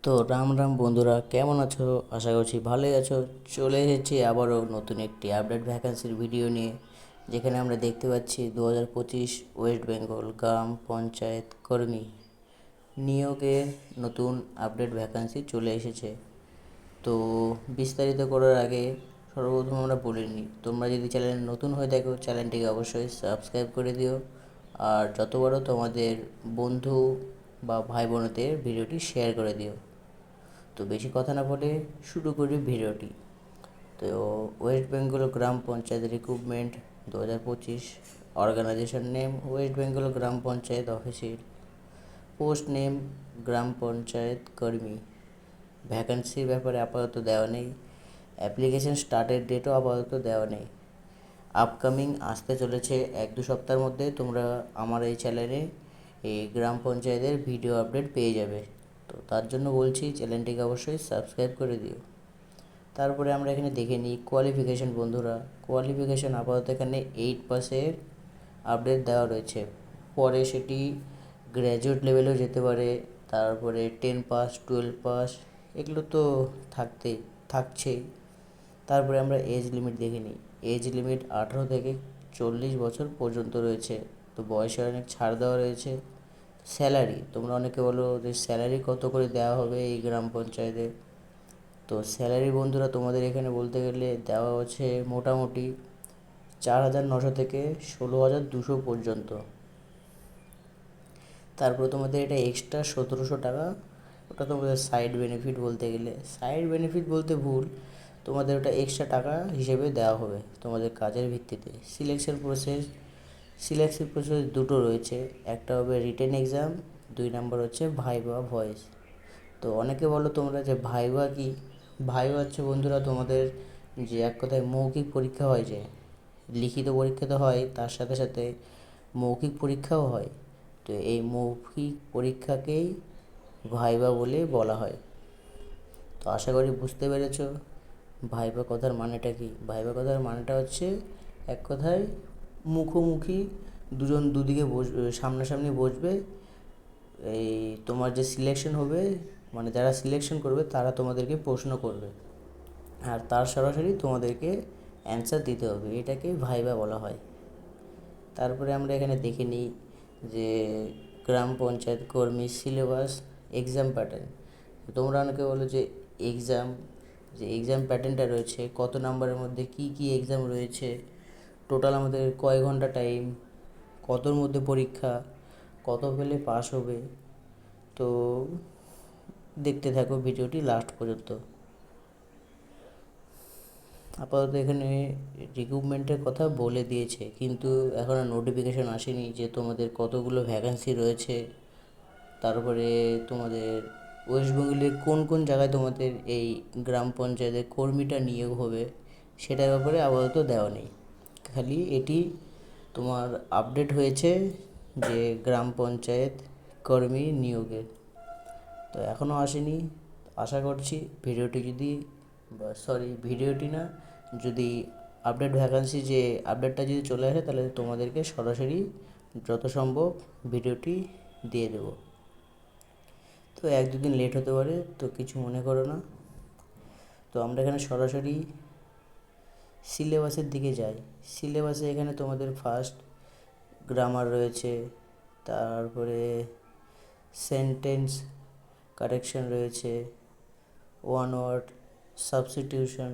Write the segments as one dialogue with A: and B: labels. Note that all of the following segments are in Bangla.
A: তো রাম রাম বন্ধুরা, কেমন আছো? আশা করছি ভালোই আছো। চলে এসেছি আবারও নতুন একটি আপডেট ভ্যাকান্সির ভিডিও নিয়ে, যেখানে আমরা দেখতে পাচ্ছি 2025 ওয়েস্ট বেঙ্গল গ্রাম পঞ্চায়েত কর্মী নিয়োগের নতুন আপডেট ভ্যাকান্সি চলে এসেছে। তো বিস্তারিত করার আগে সর্বপ্রথম আমরা বলে নিই, তোমরা যদি চ্যানেল নতুন হয়ে থাকো চ্যানেলটিকে অবশ্যই সাবস্ক্রাইব করে দিও, আর যত বড় তোমাদের বন্ধু বা ভাই বোনদের ভিডিওটি শেয়ার করে দিও। তো বেশি কথা না বলে শুরু করি ভিডিওটি। তো West Bengal gram panchayat recruitment 2025, organization name West Bengal gram panchayat official, post name gram panchayat কর্মী। ভ্যাকান্সির ব্যাপারে আপাতত দেওয়া নেই, অ্যাপ্লিকেশন স্টার্টের ডেটও আপাতত দেওয়া নেই। আপকামিং আসতে চলেছে 1-2 সপ্তাহের মধ্যে তোমরা আমার এই চ্যানেলে এই গ্রাম পঞ্চায়েতের ভিডিও আপডেট পেয়ে যাবে। তো তার জন্য বলছি চ্যানেলটিকে অবশ্যই সাবস্ক্রাইব করে দিও। তারপরে আমরা এখানে দেখে নিই কোয়ালিফিকেশান বন্ধুরা। কোয়ালিফিকেশান আপাতত এখানে 8 পাসের আপডেট দেওয়া রয়েছে, পরে সেটি গ্র্যাজুয়েট লেভেলেও যেতে পারে। তারপরে 10 পাস, 12 পাস, এগুলো তো থাকছেই। তারপরে আমরা এজ লিমিট দেখে নিই। এজ লিমিট 18 থেকে 40 বছর পর্যন্ত রয়েছে, তো বয়সে অনেক ছাড় দেওয়া রয়েছে। স্যালারি, তোমরা অনেকে বলো যে স্যালারি কত করে দেওয়া হবে এই গ্রাম পঞ্চায়েতে। তো স্যালারি বন্ধুরা তোমাদের এখানে বলতে গেলে দেওয়া হচ্ছে মোটামুটি 4,900 থেকে 16,200 পর্যন্ত। তারপরে তোমাদের এটা এক্সট্রা 1700 টাকা, ওটা তোমাদের সাইড বেনিফিট বলতে গেলে, সাইড বেনিফিট বলতে ভুল, তোমাদের ওটা এক্সট্রা টাকা হিসেবে দেওয়া হবে তোমাদের কাজের ভিত্তিতে। সিলেকশন প্রসেস দুটো রয়েছে, একটা হবে রিটেন এক্সাম, 2 নাম্বার হচ্ছে ভাইভা ভয়েস। তো অনেকে বলো তোমরা যে ভাইভা কি? ভাইভা হচ্ছে বন্ধুরা তোমাদের যে এক কথায় মৌখিক পরীক্ষা হয়, যে লিখিত পরীক্ষা তো হয়, তার সাথে সাথে মৌখিক পরীক্ষাও হয়। তো এই মৌখিক পরীক্ষাকেই ভাইভা বলে বলা হয়। তো আশা করি বুঝতে পেরেছো ভাইভা কথার মানেটা কি। ভাইভা কথার মানেটা হচ্ছে এক কথায় মুখোমুখি দুজন দুদিকে সামনাসামনি বসবে। এই তোমার যে সিলেকশন হবে, মানে যারা সিলেকশন করবে তারা তোমাদেরকে প্রশ্ন করবে, আর তার সরাসরি তোমাদেরকে অ্যান্সার দিতে হবে, এটাকে ভাইভা বলা হয়। তারপরে আমরা এখানে দেখে নিই যে গ্রাম পঞ্চায়েত কর্মী সিলেবাস, এক্সাম প্যাটার্ন। তোমরা অনেকে বলো যে এক্সাম, যে এক্সাম প্যাটার্নটা রয়েছে, কত নাম্বারের মধ্যে কি কি এক্সাম রয়েছে, টোটাল আমাদের কয় ঘন্টা টাইম, কতর মধ্যে পরীক্ষা, কত পেলে পাস হবে। তো দেখতে থাকো ভিডিওটি লাস্ট পর্যন্ত। আপাতত এখানে রিক্রুটমেন্টের কথা বলে দিয়েছে, কিন্তু এখনও নোটিফিকেশন আসেনি যে তোমাদের কতগুলো ভ্যাকান্সি রয়েছে, তারপরে তোমাদের ওয়েস্ট বেঙ্গলের কোন কোন জায়গায় তোমাদের এই গ্রাম পঞ্চায়েতের কর্মীটা নিয়োগ হবে, সেটার ব্যাপারে আপাতত দেওয়া নেই। খালি এটি তোমার আপডেট হয়েছে যে গ্রাম পঞ্চায়েত কর্মী নিয়োগের, তো এখনও আসেনি। আশা করছি ভিডিওটি না, যদি আপডেট ভ্যাকান্সি যে আপডেটটা যদি চলে আসে তাহলে তোমাদেরকে সরাসরি যত সম্ভব ভিডিওটি দিয়ে দেবো। তো 1-2 দিন লেট হতে পারে, তো কিছু মনে করো না। তো আমরা এখানে সরাসরি সিলেবাসের দিকে যাই। সিলেবাসে এখানে তোমাদের ফার্স্ট গ্রামার রয়েছে, তারপরে সেন্টেন্স কারেকশন রয়েছে, ওয়ান ওয়ার্ড সাবস্টিটিউশন।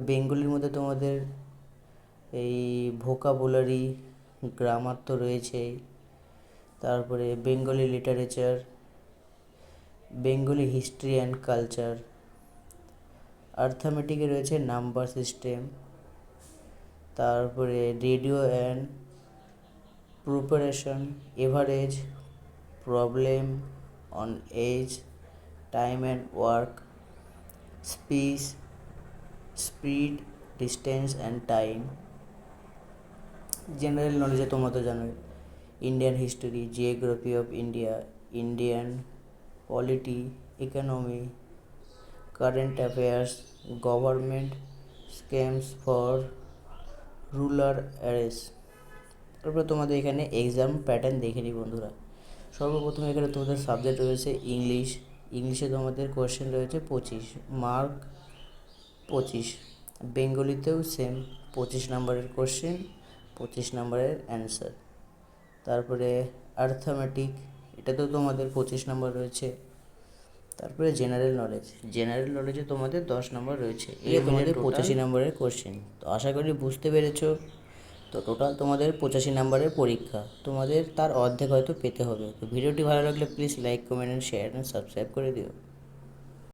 A: বেঙ্গলির মধ্যে তোমাদের এই ভোকাবুলারি, গ্রামার তো রয়েছেই, তারপরে Bengali literature, Bengali history and culture, আর্থমেটিকে রয়েছে নাম্বার সিস্টেম, তারপরে ratio and proportion, average, problem on age, time and work, speech, speed, distance and time. General নলেজে তোমরা তো জানোই, Indian history, geography of India, Indian polity, economy, current affairs, government schemes for rural areas. তারপরে তোমাদের এখানে এক্সাম প্যাটার্ন দেখে নিই বন্ধুরা। সর্বপ্রথম এখানে তোমাদের সাবজেক্ট রয়েছে ইংলিশ, ইংলিশে তোমাদের কোশ্চেন রয়েছে 25 মার্ক 25। বেঙ্গলিতেও সেম 25 নম্বরের কোশ্চেন, 25 নম্বরের অ্যান্সার। তারপরে অ্যারথমেটিক, এটাতেও তোমাদের 25 নম্বর রয়েছে। তারপরে জেনারেল নলেজে তোমাদের 10 নম্বর রয়েছে, এই তোমাদের 85 নম্বরের কোশ্চেন। তো আশা করি বুঝতে পেরেছো। তো টোটাল তোমাদের 85 নম্বরের পরীক্ষা, তোমাদের তার অর্ধেক হয়তো পেতে হবে। তো ভিডিওটি ভালো লাগলে please like, comment and share and subscribe করে দিও।